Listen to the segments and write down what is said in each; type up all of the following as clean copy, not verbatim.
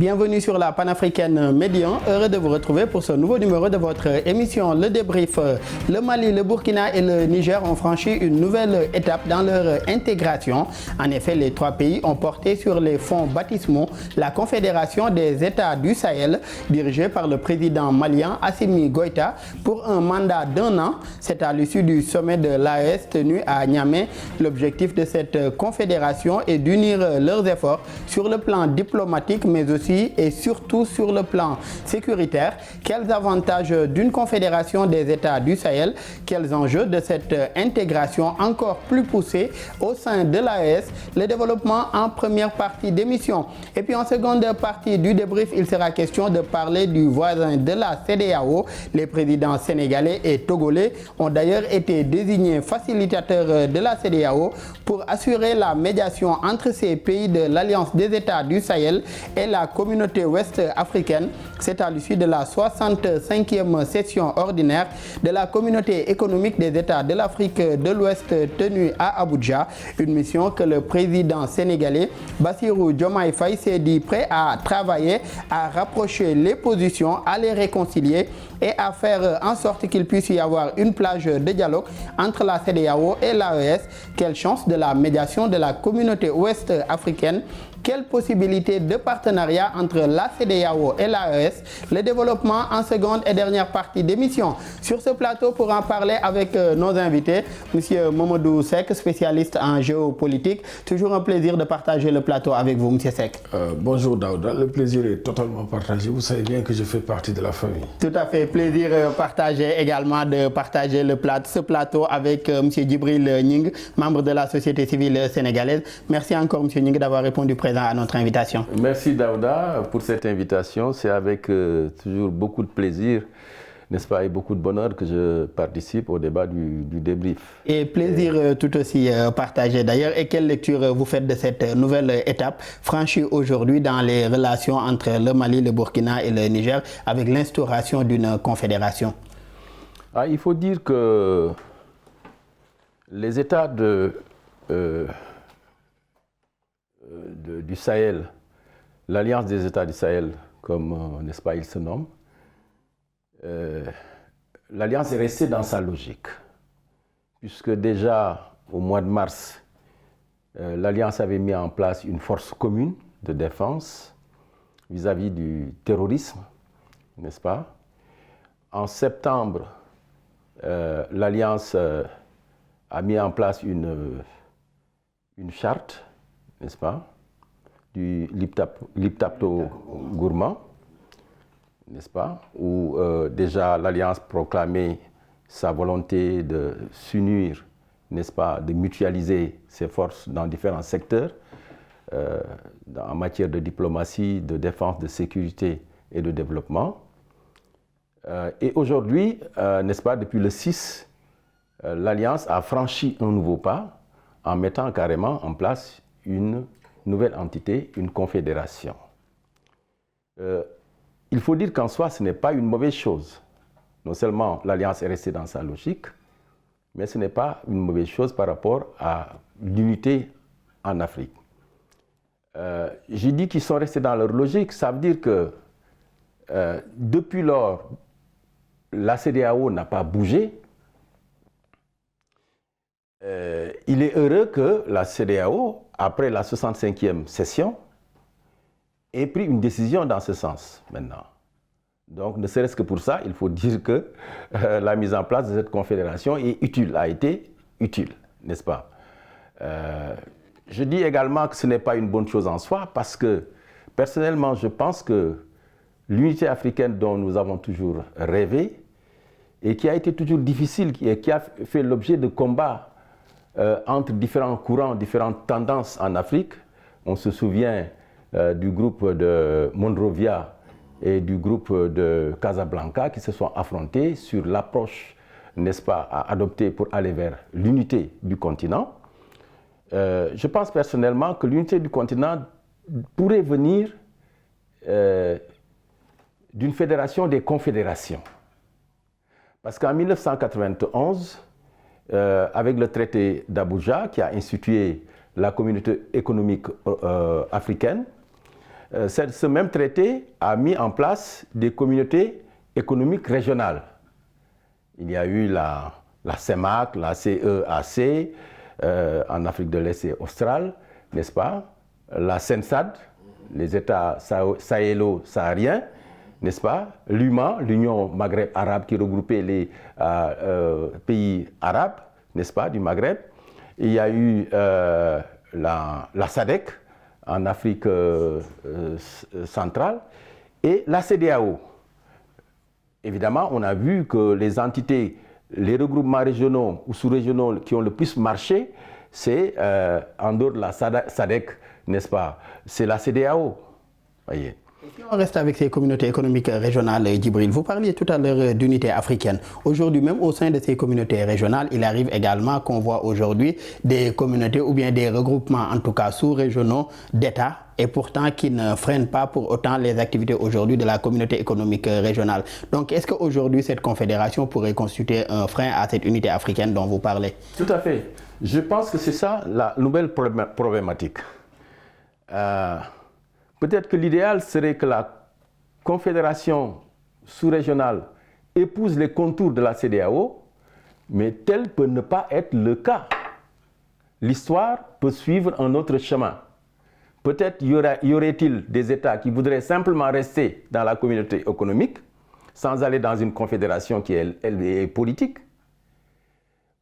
Bienvenue sur la panafricaine Médian. Heureux de vous retrouver pour ce nouveau numéro de votre émission Le Débrief. Le Mali, le Burkina et le Niger ont franchi une nouvelle étape dans leur intégration. En effet, les trois pays ont porté sur les fonds baptismaux la Confédération des États du Sahel, dirigée par le président malien Assimi Goïta, pour un mandat d'1 an. C'est à l'issue du sommet de l'AES tenu à Niamey. L'objectif de cette confédération est d'unir leurs efforts sur le plan diplomatique, mais aussi et surtout sur le plan sécuritaire. Quels avantages d'une confédération des États du Sahel? Quels enjeux de cette intégration encore plus poussée au sein de l'AES? Le développement en première partie d'émission. Et puis en seconde partie du débrief, il sera question de parler du voisin de la CEDEAO. Les présidents sénégalais et togolais ont d'ailleurs été désignés facilitateurs de la CEDEAO pour assurer la médiation entre ces pays de l'Alliance des États du Sahel et la communauté ouest africaine. C'est à l'issue de la 65e session ordinaire de la communauté économique des États de l'Afrique de l'Ouest tenue à Abuja, une mission que le président sénégalais Bassirou Diomaye Faye s'est dit prêt à travailler, à rapprocher les positions, à les réconcilier et à faire en sorte qu'il puisse y avoir une plage de dialogue entre la CEDEAO et l'AES. Quelle chance de la médiation de la communauté ouest africaine. Quelle possibilité de partenariat entre la CEDEAO et l'AES? Le développement en seconde et dernière partie d'émission. Sur ce plateau, pour en parler avec nos invités, M. Mamadou Seck, spécialiste en géopolitique. Toujours un plaisir de partager le plateau avec vous, M. Seck. Bonjour Daouda, le plaisir est totalement partagé. Vous savez bien que je fais partie de la famille. Tout à fait, plaisir partagé également de partager ce plateau avec M. Djibril Ning, membre de la société civile sénégalaise. Merci encore M. Ning d'avoir répondu présent à notre invitation. Merci Daouda pour cette invitation. C'est avec toujours beaucoup de plaisir, n'est-ce pas, et beaucoup de bonheur que je participe au débat du débrief. Et plaisir tout aussi partagé d'ailleurs. Et quelle lecture vous faites de cette nouvelle étape franchie aujourd'hui dans les relations entre le Mali, le Burkina et le Niger avec l'instauration d'une confédération? Il faut dire que les États du Sahel, l'Alliance des États du Sahel, comme n'est-ce pas, il se nomme, l'Alliance est restée dans sa logique, puisque déjà au mois de mars, l'Alliance avait mis en place une force commune de défense vis-à-vis du terrorisme, n'est-ce pas? En septembre, l'Alliance a mis en place une charte, n'est-ce pas, du Liptako n'est-ce pas, où déjà l'Alliance proclamait sa volonté de s'unir, n'est-ce pas, de mutualiser ses forces dans différents secteurs, en matière de diplomatie, de défense, de sécurité et de développement. Et aujourd'hui, n'est-ce pas, depuis le 6, l'Alliance a franchi un nouveau pas en mettant carrément en place une nouvelle entité, une confédération. Il faut dire qu'en soi, ce n'est pas une mauvaise chose. Non seulement l'Alliance est restée dans sa logique, mais ce n'est pas une mauvaise chose par rapport à l'unité en Afrique. J'ai dit qu'ils sont restés dans leur logique, ça veut dire que depuis lors, la CEDEAO n'a pas bougé. Il est heureux que la CEDEAO, après la 65e session, ait pris une décision dans ce sens maintenant. Donc, ne serait-ce que pour ça, il faut dire que la mise en place de cette confédération est utile, a été utile, n'est-ce pas? Je dis également que ce n'est pas une bonne chose en soi, parce que, personnellement, je pense que l'unité africaine dont nous avons toujours rêvé, et qui a été toujours difficile, et qui a fait l'objet de combats entre différents courants, différentes tendances en Afrique. On se souvient du groupe de Monrovia et du groupe de Casablanca qui se sont affrontés sur l'approche, n'est-ce pas, à adopter pour aller vers l'unité du continent. Je pense personnellement que l'unité du continent pourrait venir d'une fédération des confédérations. Parce qu'en 1991, avec le traité d'Abuja qui a institué la communauté économique africaine, ce même traité a mis en place des communautés économiques régionales. Il y a eu la CEMAC, la CEAC, en Afrique de l'Est et australe, n'est-ce pas? La CENSAD, les États sahélo-sahariens, n'est-ce pas? L'UMA, l'Union Maghreb arabe qui regroupait les pays arabes, n'est-ce pas, du Maghreb. Il y a eu la SADC en Afrique centrale et la CEDEAO. Évidemment, on a vu que les entités, les regroupements régionaux ou sous-régionaux qui ont le plus marché, c'est en dehors de la SADC, n'est-ce pas? C'est la CEDEAO. Voyez. Si on reste avec ces communautés économiques régionales, Djibril, vous parliez tout à l'heure d'unité africaine. Aujourd'hui, même au sein de ces communautés régionales, il arrive également qu'on voit aujourd'hui des communautés ou bien des regroupements, en tout cas sous-régionaux d'États, et pourtant qui ne freinent pas pour autant les activités aujourd'hui de la communauté économique régionale. Donc, est-ce qu'aujourd'hui, cette confédération pourrait constituer un frein à cette unité africaine dont vous parlez? Tout à fait. Je pense que c'est ça la nouvelle problématique. Peut-être que l'idéal serait que la confédération sous-régionale épouse les contours de la CEDEAO, mais tel peut ne pas être le cas. L'histoire peut suivre un autre chemin. Peut-être y aurait-il des États qui voudraient simplement rester dans la communauté économique, sans aller dans une confédération qui est politique.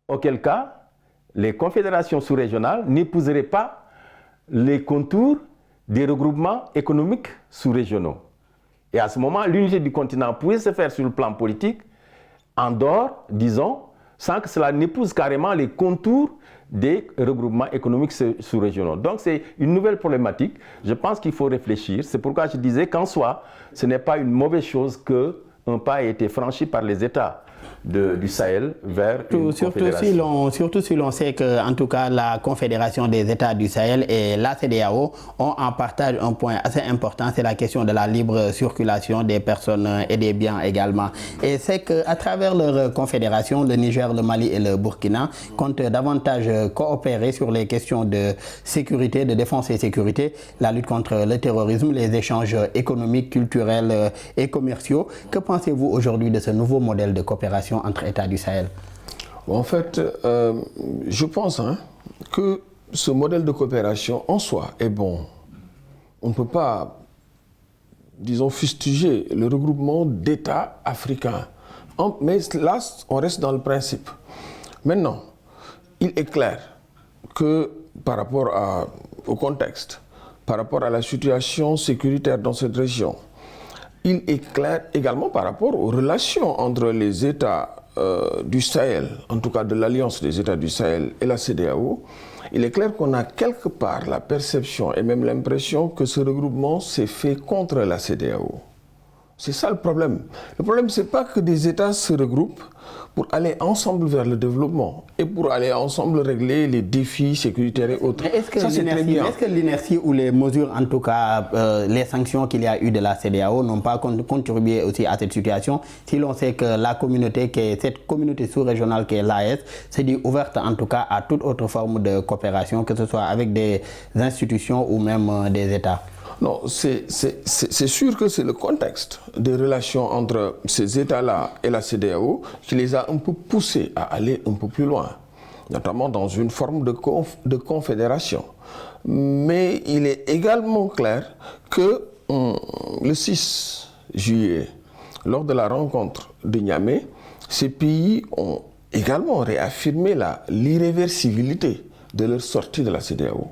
Auquel cas, les confédérations sous-régionales n'épouseraient pas les contours des regroupements économiques sous-régionaux. Et à ce moment, l'unité du continent pouvait se faire sur le plan politique, en dehors, disons, sans que cela n'épouse carrément les contours des regroupements économiques sous-régionaux. Donc c'est une nouvelle problématique. Je pense qu'il faut réfléchir. C'est pourquoi je disais qu'en soi, ce n'est pas une mauvaise chose qu'un pas ait été franchi par les États du Sahel vers une confédération. Surtout si l'on sait que, en tout cas, la Confédération des États du Sahel et la CEDEAO ont en partage un point assez important, c'est la question de la libre circulation des personnes et des biens également. Et c'est qu'à travers leur confédération, le Niger, le Mali et le Burkina comptent davantage coopérer sur les questions de sécurité, de défense et sécurité, la lutte contre le terrorisme, les échanges économiques, culturels et commerciaux. Que pensez-vous aujourd'hui de ce nouveau modèle de coopération entre États du Sahel? En fait, je pense que ce modèle de coopération en soi est bon. On ne peut pas, disons, fustiger le regroupement d'États africains. Mais là, on reste dans le principe. Maintenant, il est clair que par rapport au contexte, par rapport à la situation sécuritaire dans cette région, il est clair également par rapport aux relations entre les États du Sahel, en tout cas de l'Alliance des États du Sahel et la CEDEAO, il est clair qu'on a quelque part la perception et même l'impression que ce regroupement s'est fait contre la CEDEAO. C'est ça le problème. Le problème, ce n'est pas que des États se regroupent pour aller ensemble vers le développement et pour aller ensemble régler les défis sécuritaires et autres. Est-ce que l'inertie ou les mesures, en tout cas les sanctions qu'il y a eu de la CEDEAO n'ont pas contribué aussi à cette situation, si l'on sait que la communauté, cette communauté sous-régionale qui est l'AES, s'est dit ouverte en tout cas à toute autre forme de coopération, que ce soit avec des institutions ou même des États? Non, c'est sûr que c'est le contexte des relations entre ces États-là et la CEDEAO qui les a un peu poussés à aller un peu plus loin, notamment dans une forme de confédération. Mais il est également clair que le 6 juillet, lors de la rencontre de Niamey, ces pays ont également réaffirmé l'irréversibilité de leur sortie de la CEDEAO.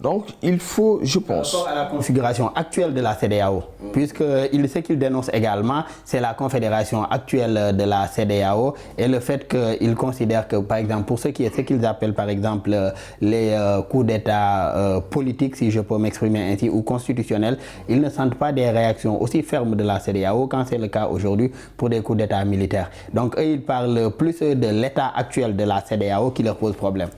Donc, il faut, je pense... Par rapport à la configuration actuelle de la CEDEAO, puisque ce qu'il dénonce également, c'est la confédération actuelle de la CEDEAO et le fait qu'il considère que, par exemple, pour ce qu'ils appellent, par exemple, les coups d'État politiques, si je peux m'exprimer ainsi, ou constitutionnels, ils ne sentent pas des réactions aussi fermes de la CEDEAO quand c'est le cas aujourd'hui pour des coups d'État militaires. Donc, eux, ils parlent plus de l'état actuel de la CEDEAO qui leur pose problème.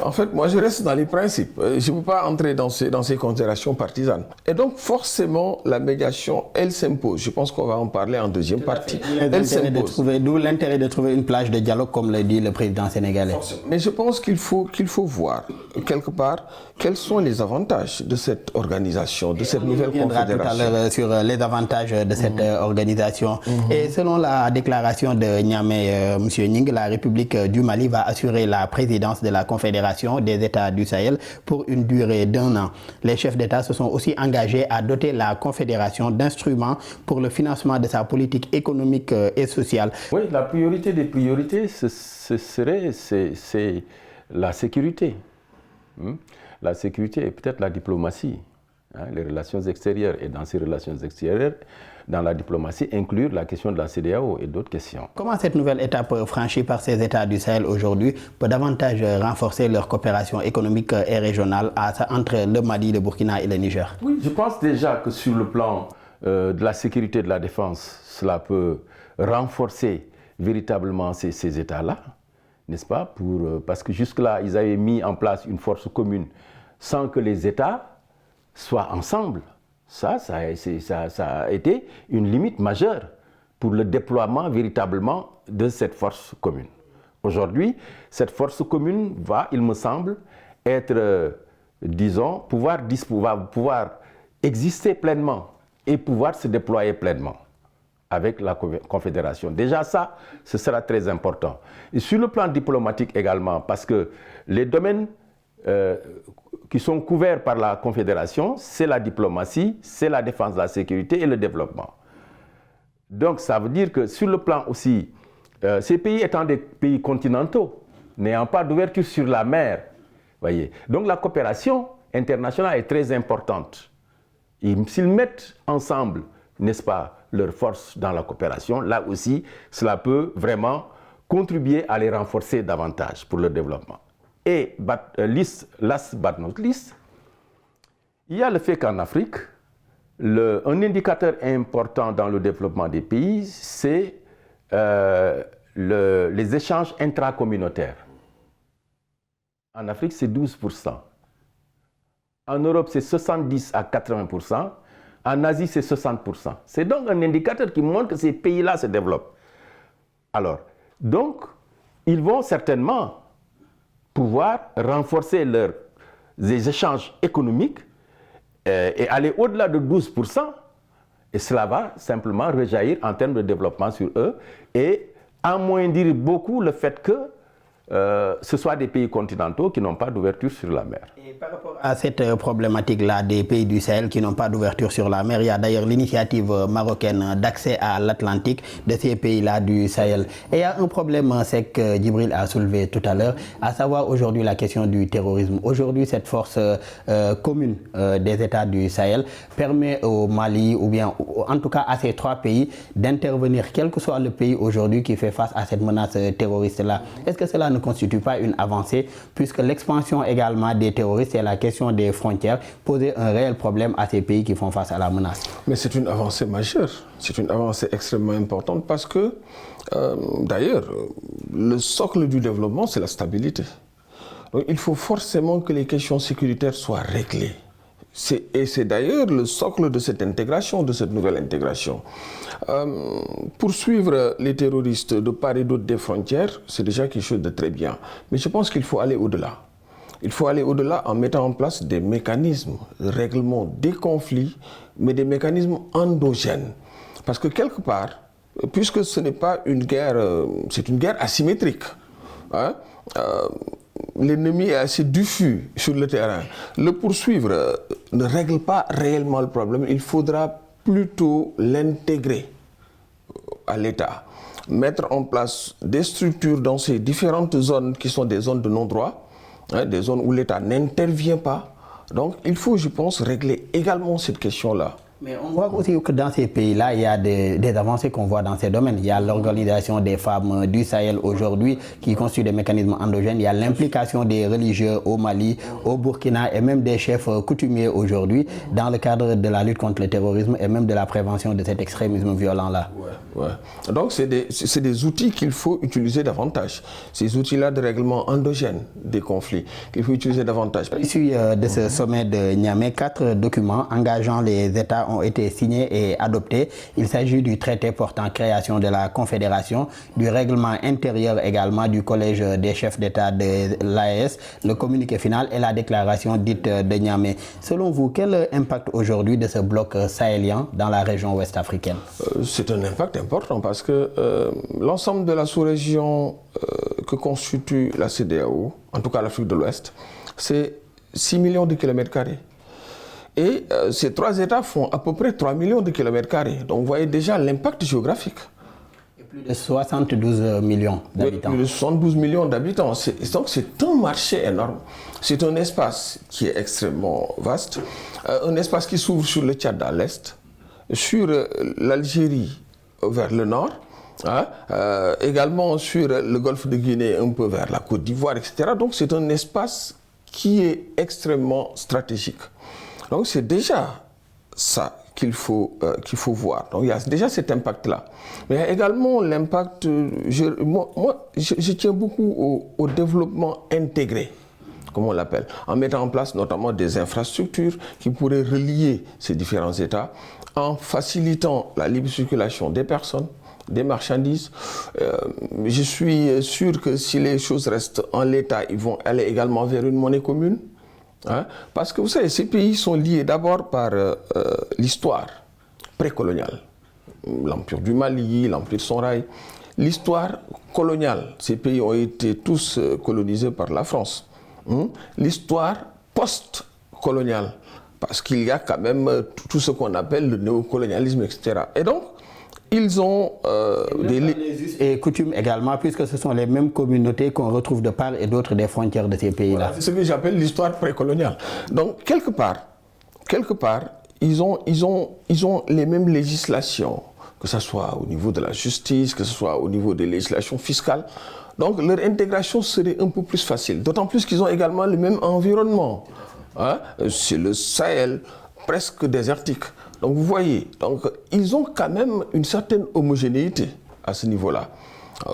En fait, moi, je reste dans les principes. Je ne peux pas pas entrer dans ces considérations partisanes. Et donc, forcément, la médiation, elle s'impose. Je pense qu'on va en parler en deuxième partie. Elle s'impose. D'où l'intérêt de trouver une plage de dialogue, comme le dit le président sénégalais. Mais je pense qu'il faut voir, quelque part, quels sont les avantages de cette organisation, de cette nouvelle confédération. On reviendra tout à l'heure sur les avantages de cette organisation. Et selon la déclaration de Niamey, M. Ning, la République du Mali va assurer la présidence de la Confédération des États du Sahel pour une durée d'1 an. Les chefs d'État se sont aussi engagés à doter la Confédération d'instruments pour le financement de sa politique économique et sociale. Oui, la priorité des priorités, c'est la sécurité. La sécurité et peut-être la diplomatie. Les relations extérieures, et dans ces relations extérieures, dans la diplomatie, inclure la question de la CEDEAO et d'autres questions. Comment cette nouvelle étape franchie par ces États du Sahel aujourd'hui peut davantage renforcer leur coopération économique et régionale entre le Mali, le Burkina et le Niger? Oui, je pense déjà que sur le plan de la sécurité et de la défense, cela peut renforcer véritablement ces États-là, n'est-ce pas? Parce que jusque-là, ils avaient mis en place une force commune sans que les États soient ensemble. Ça a été une limite majeure pour le déploiement véritablement de cette force commune. Aujourd'hui, cette force commune va, il me semble, être, disons, pouvoir exister pleinement et pouvoir se déployer pleinement avec la Confédération. Déjà ça, ce sera très important. Et sur le plan diplomatique également, parce que les domaines qui sont couverts par la Confédération, c'est la diplomatie, c'est la défense de la sécurité et le développement. Donc ça veut dire que sur le plan aussi, ces pays étant des pays continentaux, n'ayant pas d'ouverture sur la mer, voyez, donc la coopération internationale est très importante. S'ils mettent ensemble, n'est-ce pas, leurs forces dans la coopération, là aussi, cela peut vraiment contribuer à les renforcer davantage pour le développement. Et last but not least, il y a le fait qu'en Afrique, un indicateur important dans le développement des pays, c'est les échanges intracommunautaires. En Afrique, c'est 12%. En Europe, c'est 70 à 80%. En Asie, c'est 60%. C'est donc un indicateur qui montre que ces pays-là se développent. Alors, donc, ils vont certainement pouvoir renforcer leurs échanges économiques et aller au-delà de 12%. Et cela va simplement rejaillir en termes de développement sur eux et amoindrir beaucoup le fait que ce soit des pays continentaux qui n'ont pas d'ouverture sur la mer. Et par rapport à cette problématique-là des pays du Sahel qui n'ont pas d'ouverture sur la mer, il y a d'ailleurs l'initiative marocaine d'accès à l'Atlantique de ces pays-là du Sahel. Et il y a un problème, c'est que Djibril a soulevé tout à l'heure, à savoir aujourd'hui la question du terrorisme. Aujourd'hui, cette force commune des États du Sahel permet au Mali, ou bien en tout cas à ces trois pays, d'intervenir, quel que soit le pays aujourd'hui qui fait face à cette menace terroriste-là. Est-ce que cela ne constitue pas une avancée, puisque l'expansion également des terroristes et la question des frontières posait un réel problème à ces pays qui font face à la menace? Mais c'est une avancée majeure, c'est une avancée extrêmement importante parce que, d'ailleurs, le socle du développement, c'est la stabilité. Donc il faut forcément que les questions sécuritaires soient réglées. Et c'est d'ailleurs le socle de cette intégration, de cette nouvelle intégration. Poursuivre les terroristes de part et d'autre des frontières, c'est déjà quelque chose de très bien. Mais je pense qu'il faut aller au-delà. Il faut aller au-delà en mettant en place des mécanismes de règlement des conflits, mais des mécanismes endogènes. Parce que quelque part, puisque ce n'est pas une guerre, c'est une guerre asymétrique, hein, l'ennemi est assez diffus sur le terrain. Le poursuivre ne règle pas réellement le problème. Il faudra plutôt l'intégrer à l'État. Mettre en place des structures dans ces différentes zones qui sont des zones de non-droit, hein, des zones où l'État n'intervient pas. Donc il faut, je pense, régler également cette question-là Mais on voit aussi que dans ces pays-là, il y a des avancées qu'on voit dans ces domaines. Il y a l'organisation des femmes du Sahel aujourd'hui qui constitue des mécanismes endogènes. Il y a l'implication des religieux au Mali, au Burkina et même des chefs coutumiers aujourd'hui dans le cadre de la lutte contre le terrorisme et même de la prévention de cet extrémisme violent-là. Ouais. Donc c'est des outils qu'il faut utiliser davantage. Ces outils-là de règlement endogène des conflits qu'il faut utiliser davantage. Issu de ce sommet de Niamey, 4 documents engageant les États ont été signés et adoptés. Il s'agit du traité portant création de la Confédération, du règlement intérieur également du Collège des chefs d'État de l'AES, le communiqué final et la déclaration dite de Niamey. Selon vous, quel impact aujourd'hui de ce bloc sahélien dans la région ouest africaine? C'est un impact important parce que l'ensemble de la sous-région que constitue la CEDEAO, en tout cas l'Afrique de l'Ouest, c'est 6 millions de kilomètres carrés. Et ces 3 États font à peu près 3 millions de kilomètres carrés. Donc vous voyez déjà l'impact géographique. Et plus de 72 millions d'habitants. Plus de 72 millions d'habitants. Donc c'est un marché énorme. C'est un espace qui est extrêmement vaste. Un espace qui s'ouvre sur le Tchad à l'est, sur l'Algérie vers le nord, également sur le golfe de Guinée un peu vers la Côte d'Ivoire, etc. Donc c'est un espace qui est extrêmement stratégique. Donc c'est déjà ça qu'il faut voir. Donc il y a déjà cet impact-là. Mais il y a également l'impact, je tiens beaucoup au développement intégré, comme on l'appelle, en mettant en place notamment des infrastructures qui pourraient relier ces différents États, en facilitant la libre circulation des personnes, des marchandises. Je suis sûr que si les choses restent en l'état, ils vont aller également vers une monnaie commune. Parce que vous savez, ces pays sont liés d'abord par l'histoire précoloniale. L'Empire du Mali, l'Empire Songhai. L'histoire coloniale, ces pays ont été tous colonisés par la France. L'histoire post-coloniale, parce qu'il y a quand même tout ce qu'on appelle le néocolonialisme, etc. Et donc, ils ont des us et coutumes également, puisque ce sont les mêmes communautés qu'on retrouve de part et d'autre des frontières de ces pays-là. Voilà, c'est ce que j'appelle l'histoire précoloniale. Donc, quelque part, ils ont les mêmes législations, que ce soit au niveau de la justice, que ce soit au niveau des législations fiscales. Donc, leur intégration serait un peu plus facile. D'autant plus qu'ils ont également le même environnement. C'est le Sahel, presque désertique. Donc vous voyez, ils ont quand même une certaine homogénéité à ce niveau-là.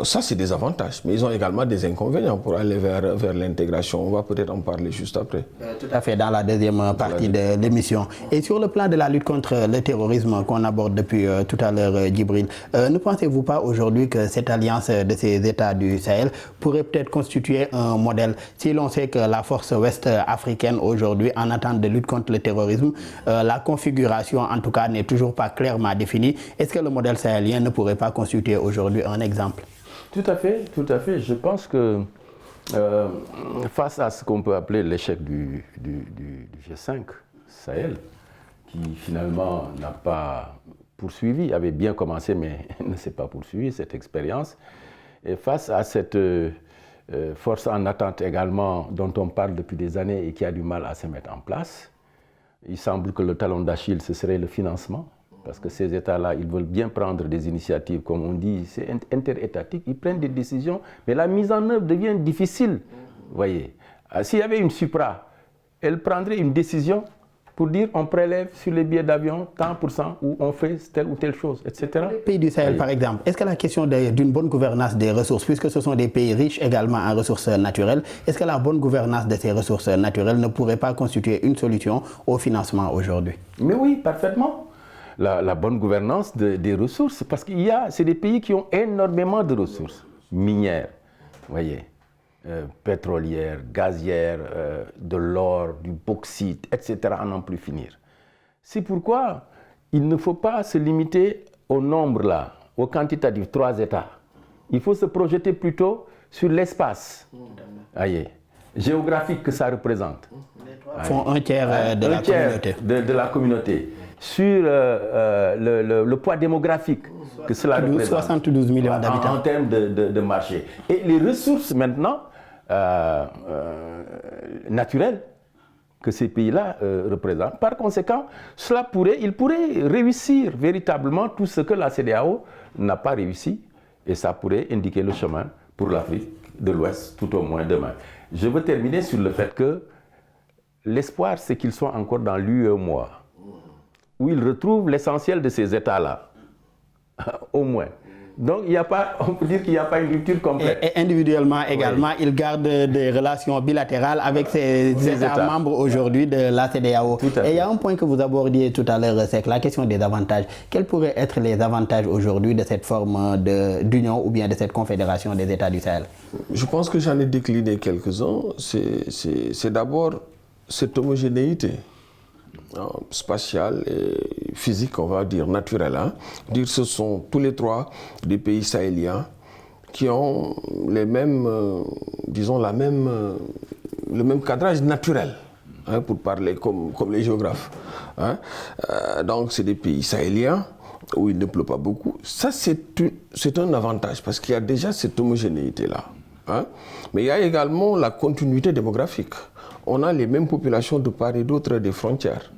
Ça, c'est des avantages, mais ils ont également des inconvénients pour aller vers l'intégration. On va peut-être en parler juste après. Tout à fait, dans la deuxième partie de l'émission. Et sur le plan de la lutte contre le terrorisme qu'on aborde depuis tout à l'heure, Djibril, ne pensez-vous pas aujourd'hui que cette alliance de ces États du Sahel pourrait peut-être constituer un modèle, si l'on sait que la force ouest africaine aujourd'hui, en attente de lutte contre le terrorisme, la configuration en tout cas n'est toujours pas clairement définie. Est-ce que le modèle sahélien ne pourrait pas constituer aujourd'hui un exemple? Tout à fait, tout à fait. Je pense que face à ce qu'on peut appeler l'échec du G5 Sahel, qui finalement n'a pas poursuivi, avait bien commencé mais ne s'est pas poursuivi cette expérience, et face à cette force en attente également dont on parle depuis des années et qui a du mal à se mettre en place, il semble que le talon d'Achille, ce serait le financement. Parce que ces États-là, ils veulent bien prendre des initiatives, comme on dit, c'est interétatique, ils prennent des décisions, mais la mise en œuvre devient difficile. Vous voyez, s'il y avait une supra, elle prendrait une décision pour dire on prélève sur les billets d'avion tant % ou on fait telle ou telle chose, etc. Les pays du Sahel, par exemple, est-ce que la question d'une bonne gouvernance des ressources, puisque ce sont des pays riches également en ressources naturelles, est-ce que la bonne gouvernance de ces ressources naturelles ne pourrait pas constituer une solution au financement aujourd'hui? Mais oui, parfaitement. La bonne gouvernance des ressources, parce qu'il y a, c'est des pays qui ont énormément de ressources minières, voyez, pétrolières, gazières, de l'or, du bauxite, etc., à n'en plus finir. C'est pourquoi il ne faut pas se limiter au nombre là, au quantitatif, 3 États. Il faut se projeter plutôt sur l'espace, voyez, géographique que ça représente. Font un tiers de la communauté. De la communauté. Sur le poids démographique que cela représente. 72 millions d'habitants. En termes de marché. Et les ressources maintenant naturelles que ces pays-là représentent. Par conséquent, il pourrait réussir véritablement tout ce que la CEDEAO n'a pas réussi, et ça pourrait indiquer le chemin pour l'Afrique de l'Ouest, tout au moins demain. Je veux terminer sur le fait que l'espoir, c'est qu'ils soient encore dans l'UEMOA, où ils retrouvent l'essentiel de ces États-là, au moins. Donc, on peut dire qu'il n'y a pas une rupture complète. Et individuellement également, oui. Il garde des relations bilatérales avec ces États membres aujourd'hui de la CEDEAO. Et il y a un point que vous abordiez tout à l'heure, c'est la question des avantages. Quels pourraient être les avantages aujourd'hui de cette forme d'union ou bien de cette confédération des États du Sahel? Je pense que j'en ai décliné quelques-uns. C'est d'abord cette homogénéité spatiale et physique, on va dire, naturelle. Dire ce sont tous les trois des pays sahéliens qui ont les mêmes, disons, le même cadrage naturel, pour parler comme les géographes. Donc, c'est des pays sahéliens où il ne pleut pas beaucoup. Ça, c'est un avantage parce qu'il y a déjà cette homogénéité-là. Mais il y a également la continuité démographique. On a les mêmes populations de part et d'autre des frontières.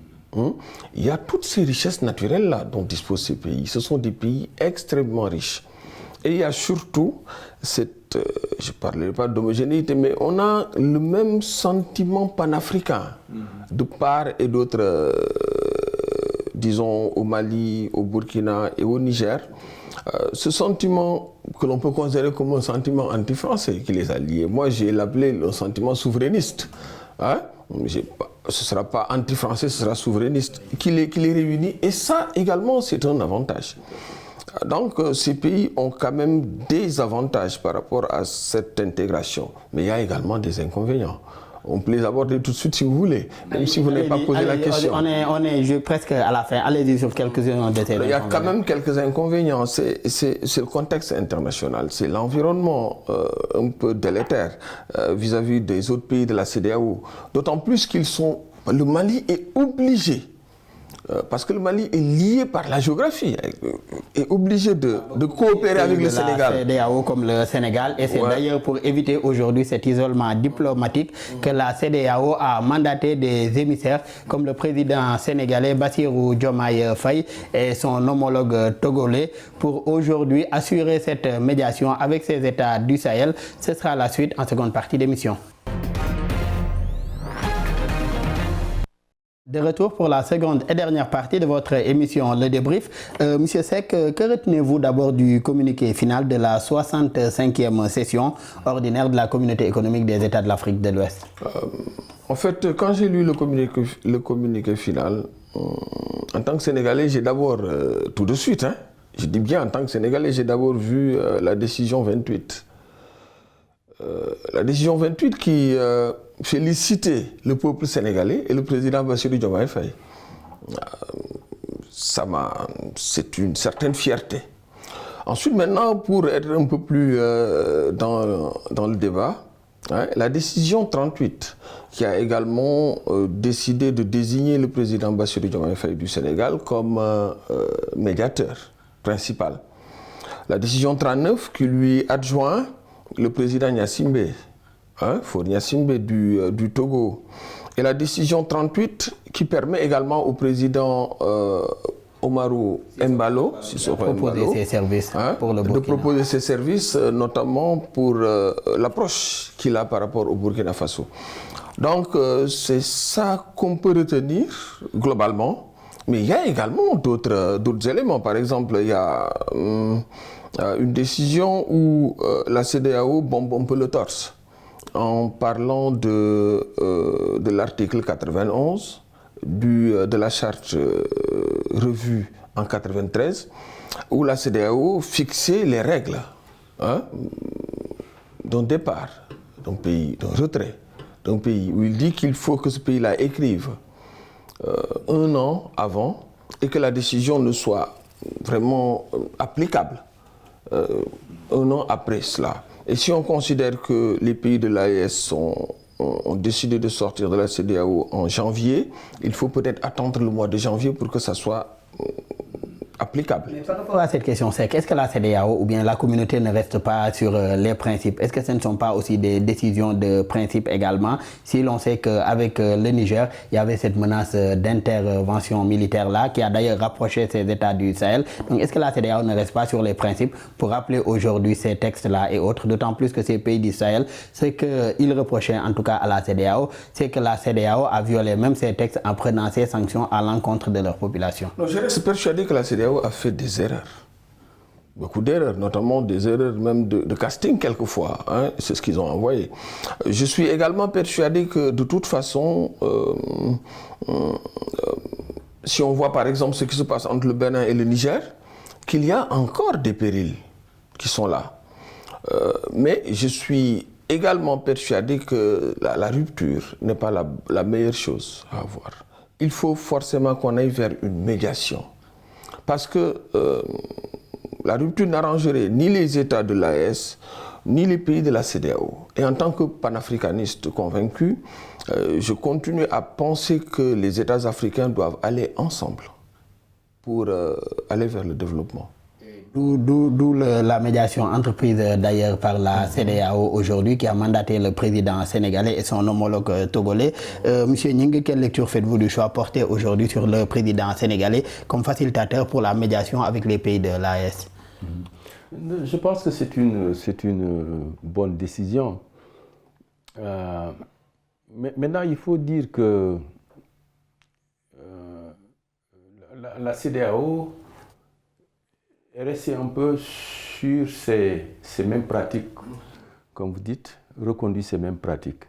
Il y a toutes ces richesses naturelles-là dont disposent ces pays. Ce sont des pays extrêmement riches. Et il y a surtout cette, je ne parlerai pas d'homogénéité, mais on a le même sentiment panafricain de part et d'autre, disons au Mali, au Burkina et au Niger. Ce sentiment que l'on peut considérer comme un sentiment anti-français qui les a liés. Moi, j'ai l'appelé le sentiment souverainiste. Ce ne sera pas anti-français, ce sera souverainiste, qui les réunit. Et ça, également, c'est un avantage. Donc, ces pays ont quand même des avantages par rapport à cette intégration. Mais il y a également des inconvénients. On peut les aborder tout de suite si vous voulez, même si vous n'avez pas posé la question. On est presque à la fin. Allez-y sur quelques-uns de ces inconvénients. Il y a quand même quelques inconvénients. C'est le contexte international. C'est l'environnement un peu délétère vis-à-vis des autres pays de la CEDEAO. D'autant plus le Mali est obligé, parce que le Mali est lié par la géographie, est obligé de coopérer avec le Sénégal. La CEDEAO comme le Sénégal, et c'est d'ailleurs pour éviter aujourd'hui cet isolement diplomatique que la CEDEAO a mandaté des émissaires comme le président sénégalais Bassirou Diomaye Faye et son homologue togolais pour aujourd'hui assurer cette médiation avec ces États du Sahel. Ce sera la suite en seconde partie d'émission. De retour pour la seconde et dernière partie de votre émission Le Débrief. Monsieur Seck, que retenez-vous d'abord du communiqué final de la 65e session ordinaire de la Communauté économique des États de l'Afrique de l'Ouest? En fait, quand j'ai lu le communiqué final, en tant que Sénégalais, j'ai d'abord, tout de suite, je dis bien en tant que Sénégalais, j'ai d'abord vu la décision 28. La décision 28 qui féliciter le peuple sénégalais et le président Bassirou Diomaye Faye. C'est une certaine fierté. Ensuite, maintenant, pour être un peu plus dans le débat, la décision 38, qui a également décidé de désigner le président Bassirou Diomaye Faye du Sénégal comme médiateur principal. La décision 39, qui lui adjoint le président Gnassingbé, Faure Gnassingbé du Togo. Et la décision 38 qui permet également au président Oumarou Embalo, de proposer ses services, notamment pour l'approche qu'il a par rapport au Burkina Faso. Donc c'est ça qu'on peut retenir globalement. Mais il y a également d'autres éléments. Par exemple, il y a une décision où la CEDEAO bombe un peu le torse en parlant de l'article 91 de la charte revue en 93, où la CEDEAO fixait les règles d'un départ d'un pays, d'un retrait d'un pays, où il dit qu'il faut que ce pays-là écrive 1 an avant et que la décision ne soit vraiment applicable 1 an après cela. Et si on considère que les pays de l'AES ont décidé de sortir de la CEDEAO en janvier, il faut peut-être attendre le mois de janvier pour que ça soit applicable. Mais par rapport à cette question, c'est qu'est-ce que la CEDEAO ou bien la communauté ne reste pas sur les principes? Est-ce que ce ne sont pas aussi des décisions de principe également? Si l'on sait qu'avec le Niger, il y avait cette menace d'intervention militaire-là qui a d'ailleurs rapproché ces États du Sahel. Donc est-ce que la CEDEAO ne reste pas sur les principes pour rappeler aujourd'hui ces textes-là et autres? D'autant plus que ces pays du Sahel, ce qu'ils reprochaient en tout cas à la CEDEAO, c'est que la CEDEAO a violé même ces textes en prenant ces sanctions à l'encontre de leur population. Non, je reste persuadé que la CEDEAO a fait des erreurs. Beaucoup d'erreurs, notamment des erreurs même de casting quelquefois. Hein, c'est ce qu'ils ont envoyé. Je suis également persuadé que de toute façon, si on voit par exemple ce qui se passe entre le Bénin et le Niger, qu'il y a encore des périls qui sont là. Mais je suis également persuadé que la rupture n'est pas la meilleure chose à avoir. Il faut forcément qu'on aille vers une médiation. Parce que la rupture n'arrangerait ni les États de l'AES, ni les pays de la CEDEAO. Et en tant que panafricaniste convaincu, je continue à penser que les États africains doivent aller ensemble pour aller vers le développement. D'où la médiation entreprise d'ailleurs par la CEDEAO aujourd'hui qui a mandaté le président sénégalais et son homologue togolais. Monsieur Nying, quelle lecture faites-vous du choix porté aujourd'hui sur le président sénégalais comme facilitateur pour la médiation avec les pays de l'AES? Je pense que c'est une bonne décision. Mais maintenant, il faut dire que la CEDEAO est restée un peu sur ces mêmes pratiques, comme vous dites, reconduit ces mêmes pratiques.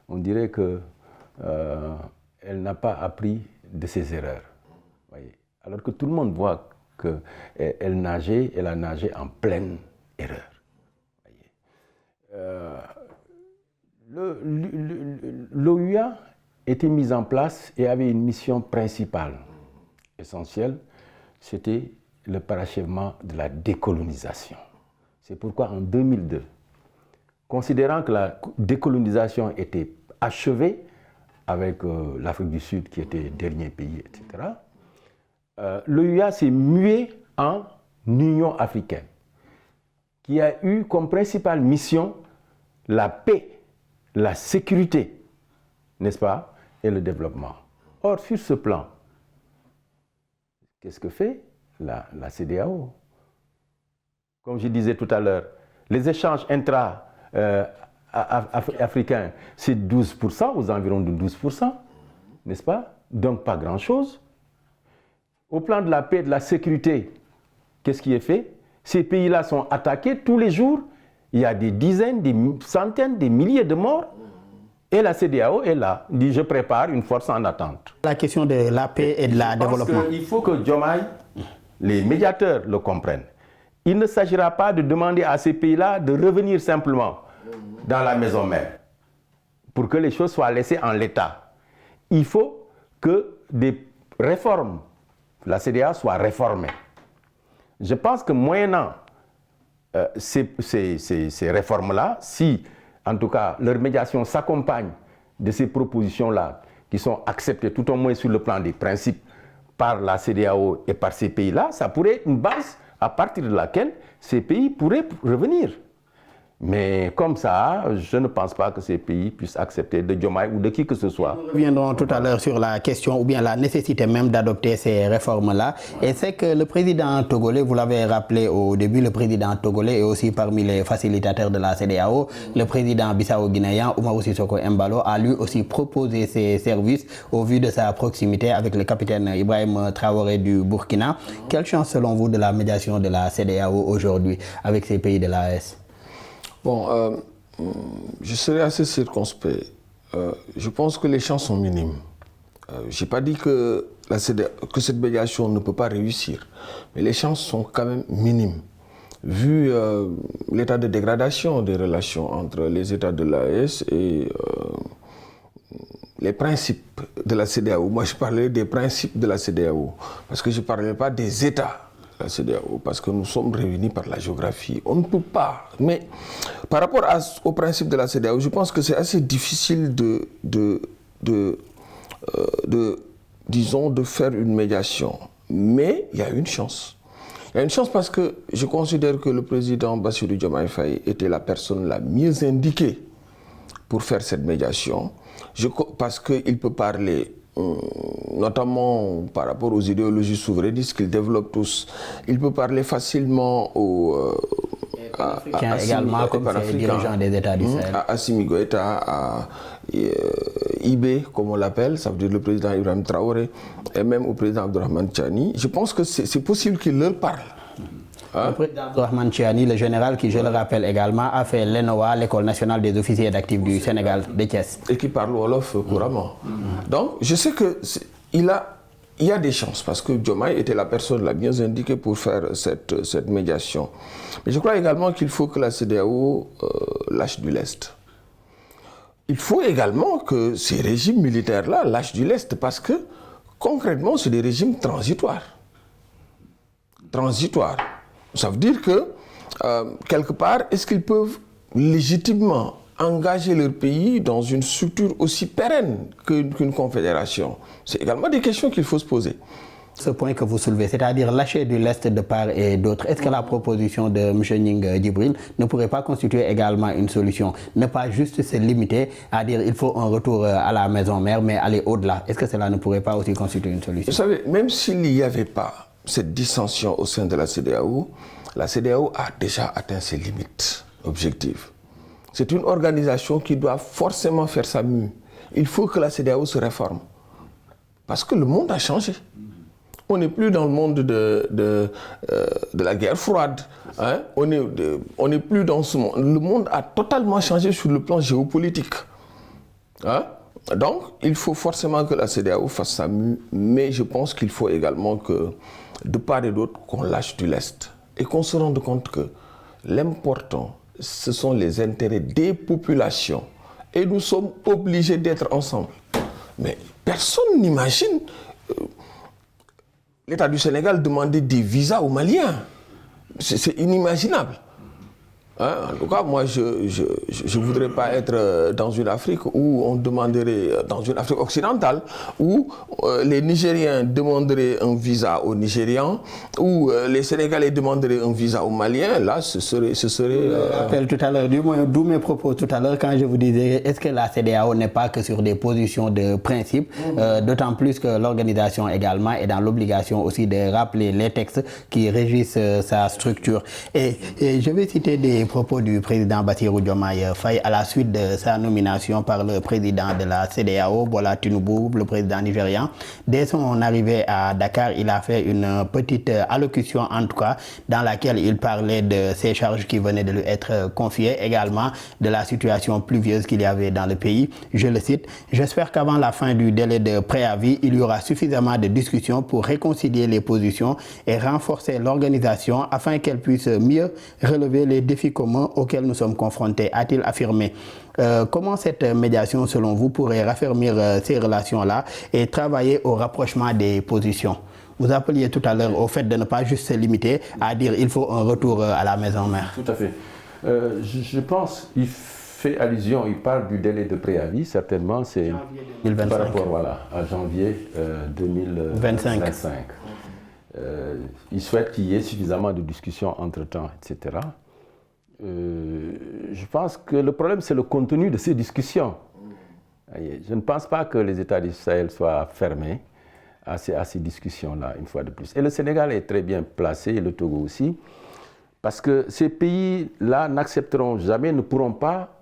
On dirait qu'elle n'a pas appris de ses erreurs. Voyez. Alors que tout le monde voit qu'elle a nagé en pleine erreur. L'OUA était mise en place et avait une mission principale, essentielle, c'était le parachèvement de la décolonisation. C'est pourquoi en 2002, considérant que la décolonisation était achevée avec l'Afrique du Sud qui était le dernier pays, etc., l'OUA s'est mué en Union africaine, qui a eu comme principale mission la paix, la sécurité, n'est-ce pas, et le développement. Or, sur ce plan, qu'est-ce que fait la CEDEAO? Comme je disais tout à l'heure, les échanges intra-africains, c'est 12%, aux environs de 12%, n'est-ce pas? Donc pas grand-chose. Au plan de la paix et de la sécurité, qu'est-ce qui est fait? Ces pays-là sont attaqués tous les jours. Il y a des dizaines, des centaines, des milliers de morts. Et la CEDEAO est là, dit je prépare une force en attente. La question de la paix et de la développement. Il faut que Diomaye, les médiateurs le comprennent. Il ne s'agira pas de demander à ces pays-là de revenir simplement dans la maison mère pour que les choses soient laissées en l'état. Il faut que des réformes, la CEDEAO soit réformée. Je pense que moyennant ces réformes-là, si en tout cas leur médiation s'accompagne de ces propositions-là qui sont acceptées tout au moins sur le plan des principes par la CEDEAO et par ces pays-là, ça pourrait être une base à partir de laquelle ces pays pourraient revenir. Mais comme ça, je ne pense pas que ces pays puissent accepter de Diomaye ou de qui que ce soit. Nous reviendrons tout à l'heure sur la question ou bien la nécessité même d'adopter ces réformes-là. Et c'est que le président togolais, vous l'avez rappelé au début, le président togolais est aussi parmi les facilitateurs de la CEDEAO. Le président bissau-guinéen, Umaru Sissoko Embalo, a lui aussi proposé ses services au vu de sa proximité avec le capitaine Ibrahim Traoré du Burkina. Quelle chance selon vous de la médiation de la CEDEAO aujourd'hui avec ces pays de l'AES? Bon, je serai assez circonspect. Je pense que les chances sont minimes. Je n'ai pas dit que cette médiation ne peut pas réussir, mais les chances sont quand même minimes. Vu l'état de dégradation des relations entre les États de l'AES et les principes de la CEDEAO. Moi, je parlais des principes de la CEDEAO, parce que je ne parlais pas des États. La CEDEAO, parce que nous sommes réunis par la géographie. On ne peut pas. Mais par rapport au principe de la CEDEAO, je pense que c'est assez difficile disons, de faire une médiation. Mais il y a une chance. Il y a une chance parce que je considère que le président Bassirou Diomaye Faye était la personne la mieux indiquée pour faire cette médiation. Parce qu'il peut parler, notamment par rapport aux idéologies souverainistes qu'ils développent tous. Il peut parler facilement aux également comme ces dirigeants des États du Sahel. À Assimi Goïta, à IB, comme on l'appelle, ça veut dire le président Ibrahim Traoré, et même au président Abdourahmane Tchani. Je pense que c'est possible qu'il leur parle. Le président Abdourahmane Tchani, le général qui, je le rappelle également, a fait l'ENOA, l'École nationale des officiers d'actifs du Sénégal, de Thiès. Et qui parle Wolof couramment. Donc, je sais qu'il y a des chances, parce que Diomaye était la personne la mieux indiquée pour faire cette médiation. Mais je crois également qu'il faut que la CEDEAO lâche du lest. Il faut également que ces régimes militaires-là lâchent du lest, parce que, concrètement, c'est des régimes transitoires. Transitoires. Ça veut dire que, quelque part, est-ce qu'ils peuvent légitimement engager leur pays dans une structure aussi pérenne qu'une confédération? C'est également des questions qu'il faut se poser. Ce point que vous soulevez, c'est-à-dire lâcher du lest de part et d'autre, est-ce que la proposition de M. Ning Djibril ne pourrait pas constituer également une solution? Ne pas juste se limiter à dire il faut un retour à la maison mère, mais aller au-delà. Est-ce que cela ne pourrait pas aussi constituer une solution? Vous savez, même s'il n'y avait pas cette dissension au sein de la CEDEAO a déjà atteint ses limites objectives. C'est une organisation qui doit forcément faire sa mue. Il faut que la CEDEAO se réforme. Parce que le monde a changé. On n'est plus dans le monde de la guerre froide. Hein? On n'est plus dans ce monde. Le monde a totalement changé sur le plan géopolitique. Hein? Donc, il faut forcément que la CEDEAO fasse sa mue, mais je pense qu'il faut également que, de part et d'autre, qu'on lâche du lest et qu'on se rende compte que l'important, ce sont les intérêts des populations. Et nous sommes obligés d'être ensemble. Mais personne n'imagine l'État du Sénégal demander des visas aux Maliens. C'est inimaginable. Hein? En tout cas, moi, je ne voudrais pas être dans une Afrique où on demanderait, dans une Afrique occidentale, où les Nigériens demanderaient un visa aux Nigérians, où les Sénégalais demanderaient un visa aux Maliens. Là, ce serait Je rappelle tout à l'heure, d'où mes propos tout à l'heure, quand je vous disais, est-ce que la CEDEAO n'est pas que sur des positions de principe, d'autant plus que l'organisation également est dans l'obligation aussi de rappeler les textes qui régissent sa structure. Et je vais citer des propos du président Bassirou Diomaye Faye à la suite de sa nomination par le président de la CEDEAO, Bola Tinubu, le président nigérian. Dès son arrivée à Dakar, il a fait une petite allocution, en tout cas, dans laquelle il parlait de ses charges qui venaient de lui être confiées, également de la situation pluvieuse qu'il y avait dans le pays. Je le cite: « J'espère qu'avant la fin du délai de préavis, il y aura suffisamment de discussions pour réconcilier les positions et renforcer l'organisation afin qu'elle puisse mieux relever les défis communs auxquels nous sommes confrontés », a-t-il affirmé. Comment cette médiation, selon vous, pourrait raffermir ces relations-là et travailler au rapprochement des positions? Vous appeliez tout à l'heure au fait de ne pas juste se limiter à dire il faut un retour à la maison mère. Tout à fait. Je pense qu'il fait allusion, il parle du délai de préavis, certainement, c'est par rapport à janvier 2025. Il souhaite qu'il y ait suffisamment de discussions entre-temps, etc. Je pense que le problème, c'est le contenu de ces discussions. Je ne pense pas que les États du Sahel soient fermés à ces discussions-là, une fois de plus. Et le Sénégal est très bien placé, et le Togo aussi, parce que ces pays-là n'accepteront jamais, ne pourront pas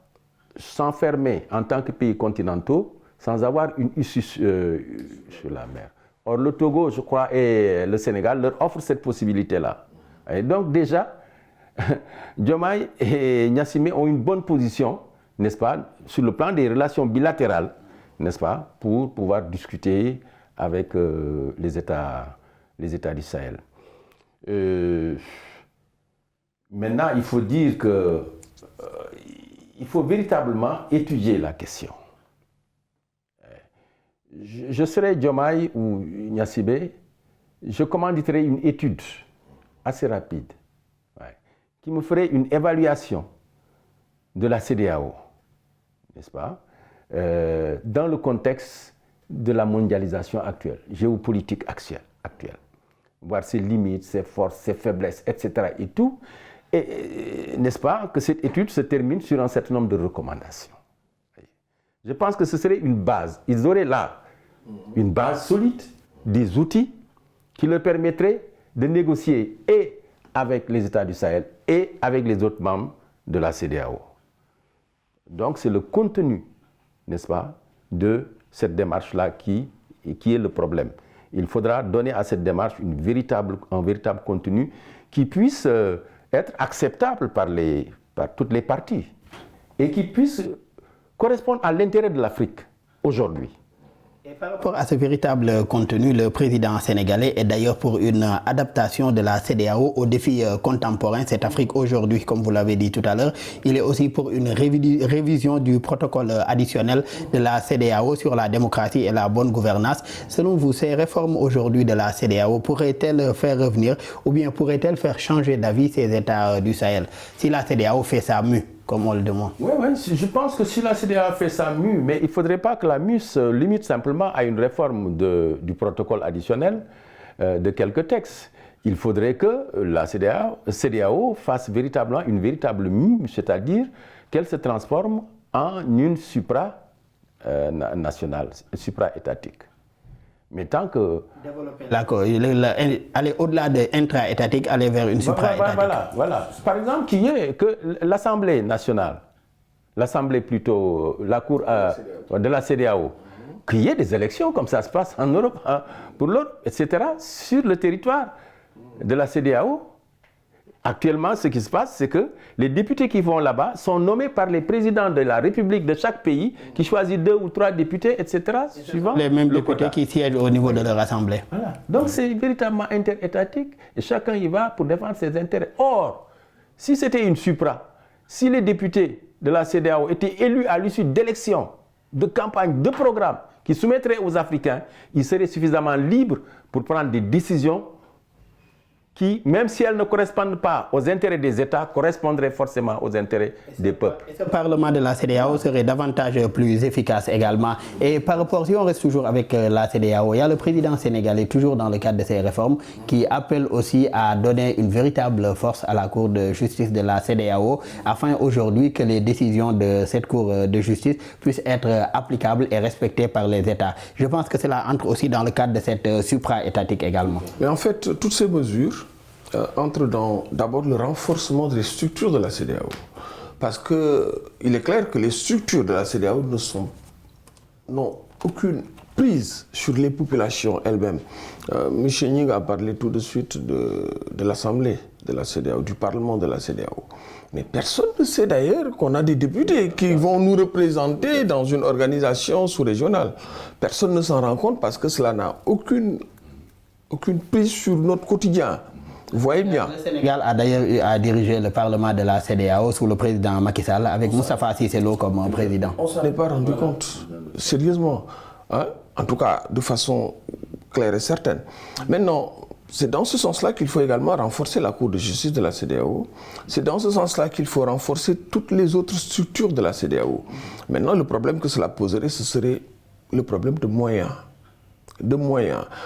s'enfermer en tant que pays continentaux sans avoir une issue sur la mer. Or, le Togo, je crois, et le Sénégal leur offrent cette possibilité-là. Et donc, déjà, Diomaye et Gnassimé ont une bonne position, n'est-ce pas, sur le plan des relations bilatérales, n'est-ce pas, pour pouvoir discuter avec les États du Sahel. Maintenant, il faut dire que il faut véritablement étudier la question. Je serais Diomaye ou Gnassimé, je commanditerais une étude assez rapide qui me ferait une évaluation de la CEDEAO, n'est-ce pas, dans le contexte de la mondialisation actuelle, géopolitique actuelle. voir ses limites, ses forces, ses faiblesses, etc. et tout. Et n'est-ce pas que cette étude se termine sur un certain nombre de recommandations. Je pense que ce serait une base. Ils auraient là une base solide, des outils qui leur permettraient de négocier et avec les États du Sahel et avec les autres membres de la CEDEAO. Donc c'est le contenu, n'est-ce pas, de cette démarche-là qui est le problème. Il faudra donner à cette démarche un véritable contenu qui puisse être acceptable par toutes les parties et qui puisse correspondre à l'intérêt de l'Afrique aujourd'hui. Et par rapport à ce véritable contenu, le président sénégalais est d'ailleurs pour une adaptation de la CEDEAO aux défis contemporains, cette Afrique aujourd'hui, comme vous l'avez dit tout à l'heure. Il est aussi pour une révision du protocole additionnel de la CEDEAO sur la démocratie et la bonne gouvernance. Selon vous, ces réformes aujourd'hui de la CEDEAO pourraient-elles faire revenir ou bien pourraient-elles faire changer d'avis ces États du Sahel si la CEDEAO fait sa mue, comme on le demande? Oui, je pense que si la CEDEAO fait sa mue, mais il ne faudrait pas que la mue se limite simplement à une réforme du protocole additionnel de quelques textes. Il faudrait que la CEDEAO fasse véritablement une véritable mue, c'est-à-dire qu'elle se transforme en une supranationale, supra-étatique. Mais tant que... aller au-delà de intra-étatique, aller vers une supra-étatique. Voilà. Par exemple, qu'il y ait que l'Assemblée nationale, l'Assemblée plutôt, la Cour de la CEDEAO, qu'il y ait des élections comme ça se passe en Europe, pour l'Europe, etc., sur le territoire de la CEDEAO. Actuellement, ce qui se passe, c'est que les députés qui vont là-bas sont nommés par les présidents de la République de chaque pays, qui choisissent 2 ou 3 députés, etc., suivant les mêmes députés quota qui siègent au niveau de leur assemblée. Voilà. Donc c'est véritablement interétatique et chacun y va pour défendre ses intérêts. Or, si c'était une supra, si les députés de la CEDEAO étaient élus à l'issue d'élections, de campagnes, de programmes qui soumettraient aux Africains, ils seraient suffisamment libres pour prendre des décisions qui, même si elles ne correspondent pas aux intérêts des États, correspondraient forcément aux intérêts des peuples. Et ce Parlement de la CEDEAO serait davantage plus efficace également. Et par rapport, si on reste toujours avec la CEDEAO, il y a le président sénégalais, toujours dans le cadre de ces réformes, qui appelle aussi à donner une véritable force à la Cour de justice de la CEDEAO, afin aujourd'hui que les décisions de cette Cour de justice puissent être applicables et respectées par les États. Je pense que cela entre aussi dans le cadre de cette supra-étatique également. Mais en fait, toutes ces mesures entrent dans d'abord le renforcement des structures de la CEDEAO. Parce qu'il est clair que les structures de la CEDEAO n'ont aucune prise sur les populations elles-mêmes. M. Nying a parlé tout de suite de l'Assemblée de la CEDEAO, du Parlement de la CEDEAO. Mais personne ne sait d'ailleurs qu'on a des députés qui vont nous représenter dans une organisation sous-régionale. Personne ne s'en rend compte parce que cela n'a aucune prise sur notre quotidien. Vous voyez bien. Le Sénégal a d'ailleurs eu à diriger le Parlement de la CEDEAO sous le président Macky Sall avec Moustapha Cissé Lo comme président. On ne s'en est pas rendu compte, sérieusement. Hein? En tout cas, de façon claire et certaine. Maintenant, c'est dans ce sens-là qu'il faut également renforcer la Cour de justice de la CEDEAO. C'est dans ce sens-là qu'il faut renforcer toutes les autres structures de la CEDEAO. Maintenant, le problème que cela poserait, ce serait le problème de moyens.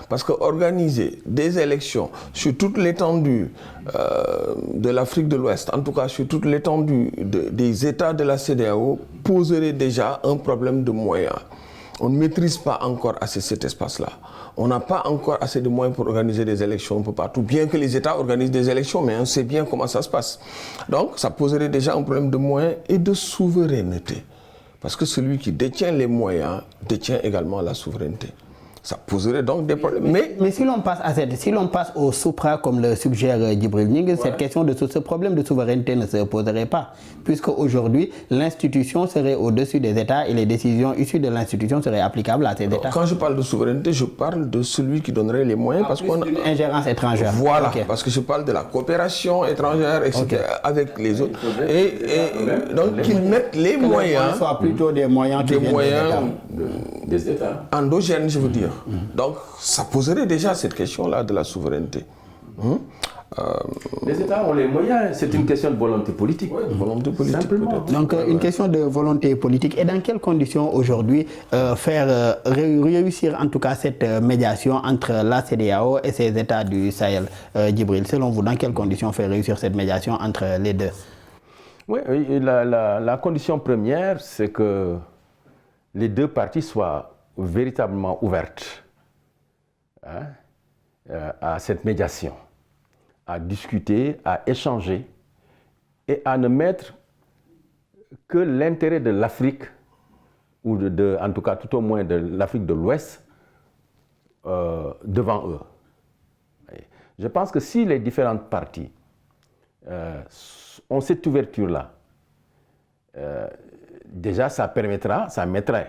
Parce qu'organiser des élections sur toute l'étendue de l'Afrique de l'Ouest, en tout cas sur toute l'étendue des États de la CEDEAO, poserait déjà un problème de moyens. On ne maîtrise pas encore assez cet espace-là. On n'a pas encore assez de moyens pour organiser des élections un peu partout, bien que les États organisent des élections, mais on sait bien comment ça se passe. Donc ça poserait déjà un problème de moyens et de souveraineté. Parce que celui qui détient les moyens détient également la souveraineté. Ça poserait donc des problèmes. Mais si l'on passe au supra, comme le suggère Djibril Gningue, cette question de ce problème de souveraineté ne se poserait pas. Puisque aujourd'hui, l'institution serait au-dessus des États et les décisions issues de l'institution seraient applicables à ces États. Quand je parle de souveraineté, je parle de celui qui donnerait les moyens. Parce qu'on a une ingérence étrangère. Voilà, okay. Parce que je parle de la coopération étrangère, etc., okay, avec les autres. Et donc qu'ils mettent les moyens. Ce soit plutôt des moyens qui viennent des États. Endogènes, je veux dire. Donc, ça poserait déjà cette question-là de la souveraineté. Les États ont les moyens, c'est une question de volonté politique. Oui, volonté politique. Simplement. Donc une question de volonté politique. Et dans quelles conditions aujourd'hui faire réussir en tout cas cette médiation entre la CEDEAO et ces États du Sahel, Djibril? Selon vous, dans quelles conditions faire réussir cette médiation entre les deux? Oui, la condition première, c'est que les deux parties soient véritablement ouvertes à cette médiation, à discuter, à échanger et à ne mettre que l'intérêt de l'Afrique, ou en tout cas tout au moins de l'Afrique de l'Ouest, devant eux. Je pense que si les différentes parties ont cette ouverture-là, déjà ça mettrait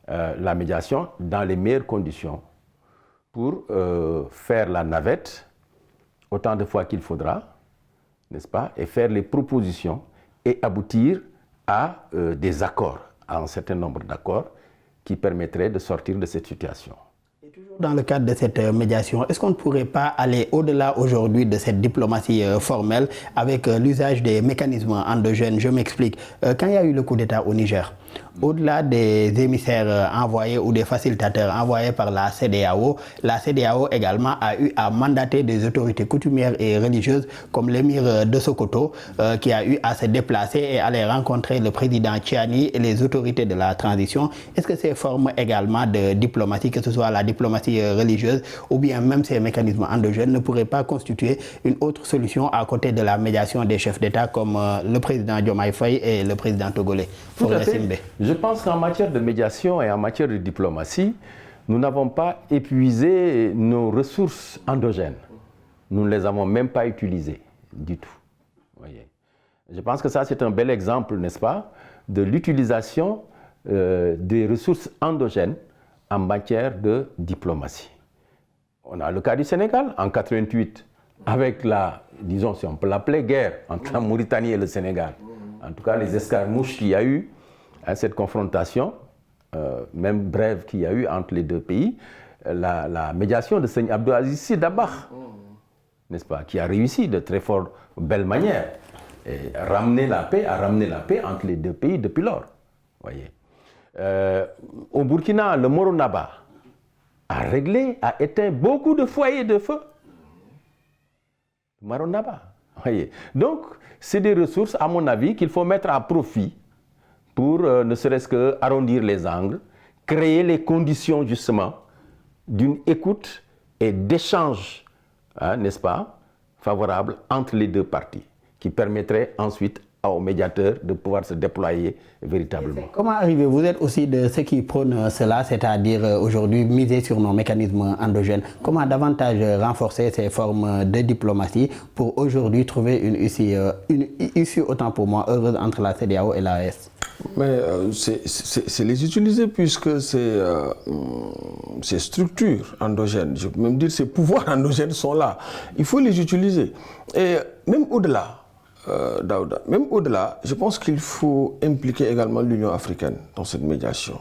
la médiation dans les meilleures conditions pour faire la navette autant de fois qu'il faudra, n'est-ce pas, et faire les propositions et aboutir à des accords, à un certain nombre d'accords qui permettraient de sortir de cette situation. Et toujours dans le cadre de cette médiation, est-ce qu'on ne pourrait pas aller au-delà aujourd'hui de cette diplomatie formelle avec l'usage des mécanismes endogènes? Je m'explique. Quand il y a eu le coup d'État au Niger, au-delà des émissaires envoyés ou des facilitateurs envoyés par la CEDEAO également a eu à mandater des autorités coutumières et religieuses comme l'émir de Sokoto qui a eu à se déplacer et aller rencontrer le président Tchiani et les autorités de la transition. Est-ce que ces formes également de diplomatie, que ce soit la diplomatie religieuse ou bien même ces mécanismes endogènes, ne pourraient pas constituer une autre solution à côté de la médiation des chefs d'État comme le président Diomaye Faye et le président togolais Faure Simbe? Je pense qu'en matière de médiation et en matière de diplomatie, nous n'avons pas épuisé nos ressources endogènes. Nous ne les avons même pas utilisées du tout. Voyez. Je pense que ça, c'est un bel exemple, n'est-ce pas, de l'utilisation des ressources endogènes en matière de diplomatie. On a le cas du Sénégal en 88, avec la, disons, si on peut l'appeler guerre entre la Mauritanie et le Sénégal. En tout cas, les escarmouches qu'il y a eu, cette confrontation, même brève qu'il y a eu entre les deux pays, la médiation de Seigneur Abdou Aziz Sy Dabakh, n'est-ce pas, qui a réussi de très fort belle manière et a ramené la paix entre les deux pays depuis lors. Voyez. Au Burkina, le Moro Naba a éteint beaucoup de foyers de feu. Le Moro Naba. Voyez. Donc, c'est des ressources, à mon avis, qu'il faut mettre à profit pour ne serait-ce que arrondir les angles, créer les conditions justement d'une écoute et d'échange, n'est-ce pas, favorable entre les deux parties, qui permettrait ensuite aux médiateurs de pouvoir se déployer véritablement. Comment arrivez vous êtes aussi de ceux qui prônent cela, c'est-à-dire aujourd'hui miser sur nos mécanismes endogènes. Comment davantage renforcer ces formes de diplomatie pour aujourd'hui trouver une issue autant pour moi heureuse entre la CEDEAO et l'AES? Mais c'est les utiliser puisque ces structures endogènes, je peux même dire ces pouvoirs endogènes sont là. Il faut les utiliser. Et même au-delà, Daouda, même au-delà, je pense qu'il faut impliquer également l'Union africaine dans cette médiation.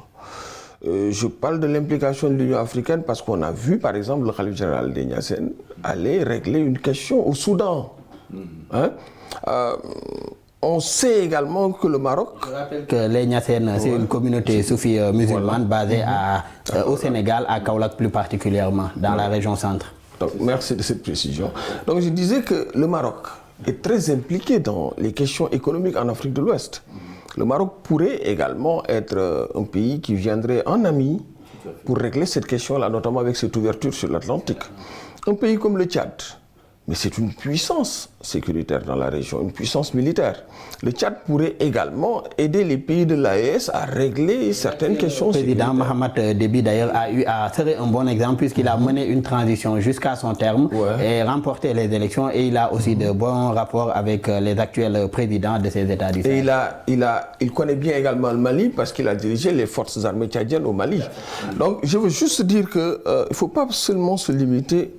Je parle de l'implication de l'Union africaine parce qu'on a vu, par exemple, le khalife général des Niassène aller régler une question au Soudan. Hein? On sait également que le Maroc... Je rappelle que les Niassènes, c'est une communauté soufie musulmane basée au Sénégal, à Kaolack plus particulièrement, dans la région centre. Donc, merci de cette précision. Donc je disais que le Maroc est très impliqué dans les questions économiques en Afrique de l'Ouest. Le Maroc pourrait également être un pays qui viendrait en ami pour régler cette question-là, notamment avec cette ouverture sur l'Atlantique. Un pays comme le Tchad, mais c'est une puissance sécuritaire dans la région, une puissance militaire. Le Tchad pourrait également aider les pays de l'AES à régler certaines questions sécuritaires. Le président Mohamed Déby d'ailleurs serait un bon exemple puisqu'il a mené une transition jusqu'à son terme et remporté les élections et il a aussi de bons rapports avec les actuels présidents de ces États du Sahel. Et il connaît bien également le Mali parce qu'il a dirigé les forces armées tchadiennes au Mali. Donc je veux juste dire qu'il ne faut pas seulement se limiter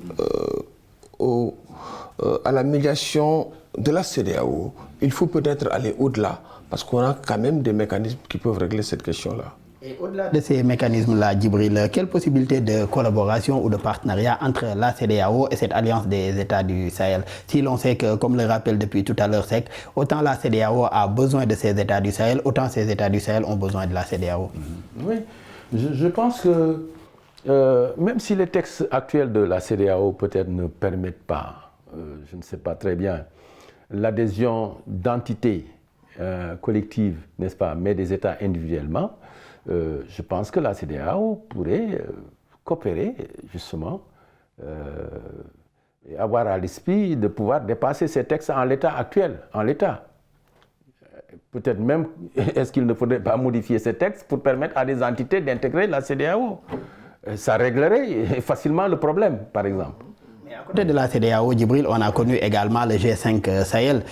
à la médiation de la CEDEAO. Il faut peut-être aller au-delà, parce qu'on a quand même des mécanismes qui peuvent régler cette question-là. Et au-delà de ces mécanismes-là, Djibril, quelle possibilité de collaboration ou de partenariat entre la CEDEAO et cette alliance des États du Sahel? Si l'on sait que, comme le rappelle depuis tout à l'heure Seck, autant la CEDEAO a besoin de ces États du Sahel, autant ces États du Sahel ont besoin de la CEDEAO. Oui, je pense que même si les textes actuels de la CEDEAO peut-être ne permettent pas, je ne sais pas très bien, l'adhésion d'entités collectives, n'est-ce pas, mais des États individuellement, je pense que la CEDEAO pourrait coopérer justement et avoir à l'esprit de pouvoir dépasser ces textes en l'état actuel, en l'état. Peut-être même, est-ce qu'il ne faudrait pas modifier ces textes pour permettre à des entités d'intégrer la CEDEAO? Ça réglerait facilement le problème, par exemple. Mais à côté de la CEDEAO, Djibril, on a connu également le G5 Sahel,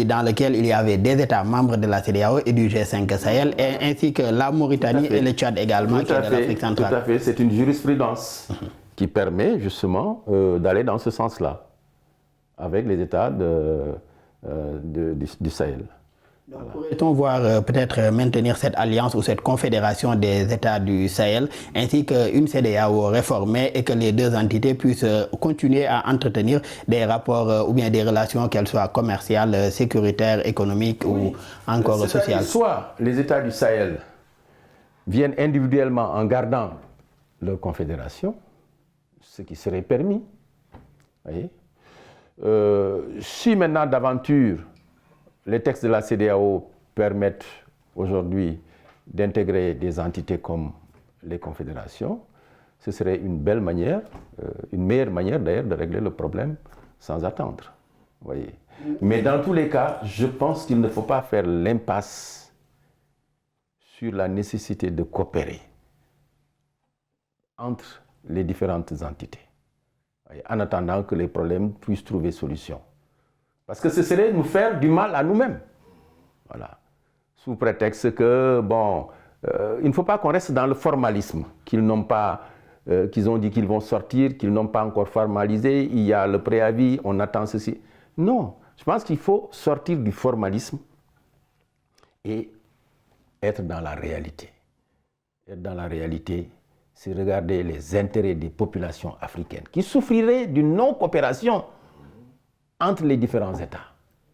dans lequel il y avait des États membres de la CEDEAO et du G5 Sahel, ainsi que la Mauritanie et le Tchad également, qui est de l'Afrique centrale. Tout à fait, c'est une jurisprudence qui permet justement d'aller dans ce sens-là, avec les États du Sahel. Voilà. Pourrait-on voir peut-être maintenir cette alliance ou cette confédération des États du Sahel, ainsi qu'une CEDEAO réformée et que les deux entités puissent continuer à entretenir des rapports ou bien des relations, qu'elles soient commerciales, sécuritaires, économiques ou encore sociales? Soit les États du Sahel viennent individuellement en gardant leur confédération, ce qui serait permis. Voyez. Si maintenant d'aventure les textes de la CEDEAO permettent aujourd'hui d'intégrer des entités comme les confédérations, ce serait une belle manière, une meilleure manière d'ailleurs de régler le problème sans attendre. Voyez. Mais dans tous les cas, je pense qu'il ne faut pas faire l'impasse sur la nécessité de coopérer entre les différentes entités, voyez, en attendant que les problèmes puissent trouver solution. Parce que ce serait nous faire du mal à nous-mêmes. Voilà. Sous prétexte que, bon, il ne faut pas qu'on reste dans le formalisme, qu'ils ont dit qu'ils vont sortir, qu'ils n'ont pas encore formalisé, il y a le préavis, on attend ceci. Non, je pense qu'il faut sortir du formalisme et être dans la réalité. Être dans la réalité, c'est regarder les intérêts des populations africaines qui souffriraient d'une non-coopération entre les différents États.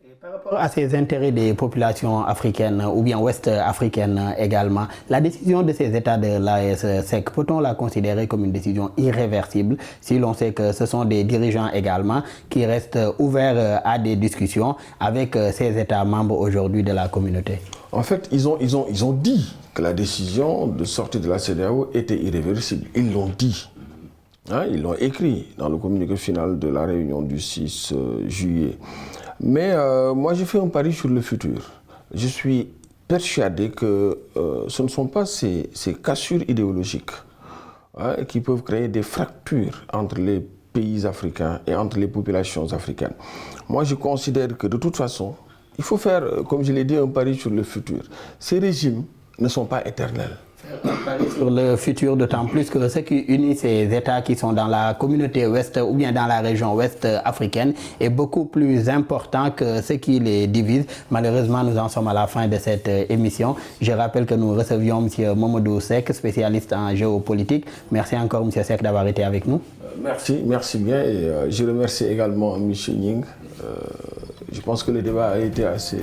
Et par rapport à ces intérêts des populations africaines ou bien ouest-africaines également, la décision de ces États de l'AES-SEC, peut-on la considérer comme une décision irréversible si l'on sait que ce sont des dirigeants également qui restent ouverts à des discussions avec ces États membres aujourd'hui de la communauté? En fait, ils ont dit que la décision de sortir de la CEDEAO était irréversible. Ils l'ont dit. Hein, ils l'ont écrit dans le communiqué final de la réunion du 6 juillet. Mais moi, je fais un pari sur le futur. Je suis persuadé que ce ne sont pas ces cassures idéologiques qui peuvent créer des fractures entre les pays africains et entre les populations africaines. Moi, je considère que de toute façon, il faut faire, comme je l'ai dit, un pari sur le futur. Ces régimes ne sont pas éternels. Sur le futur, d'autant plus que ce qui unit ces États qui sont dans la communauté ouest ou bien dans la région ouest africaine est beaucoup plus important que ce qui les divise. Malheureusement, nous en sommes à la fin de cette émission. Je rappelle que nous recevions M. Mamadou Seck, spécialiste en géopolitique. Merci encore, M. Seck, d'avoir été avec nous. Merci bien. Et je remercie également M. Ning. Je pense que le débat a été assez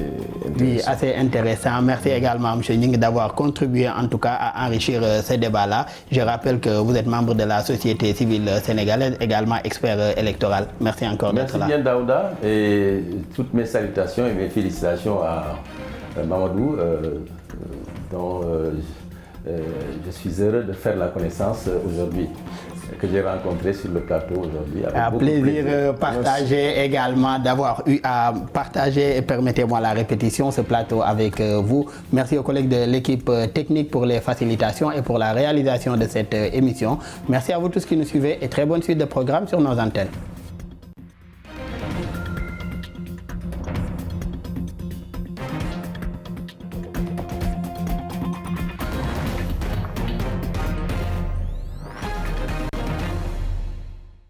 intéressant. Oui, assez intéressant. Merci également, M. Ning, d'avoir contribué en tout cas à enrichir ce débat-là. Je rappelle que vous êtes membre de la société civile sénégalaise, également expert électoral. Merci encore d'être là. Merci bien, Daouda, et toutes mes salutations et mes félicitations à Mamadou, dont je suis heureux de faire la connaissance aujourd'hui, que j'ai rencontré sur le plateau aujourd'hui. Un plaisir partagé également d'avoir eu à partager, permettez-moi la répétition, ce plateau avec vous. Merci aux collègues de l'équipe technique pour les facilitations et pour la réalisation de cette émission. Merci à vous tous qui nous suivez et très bonne suite de programme sur nos antennes.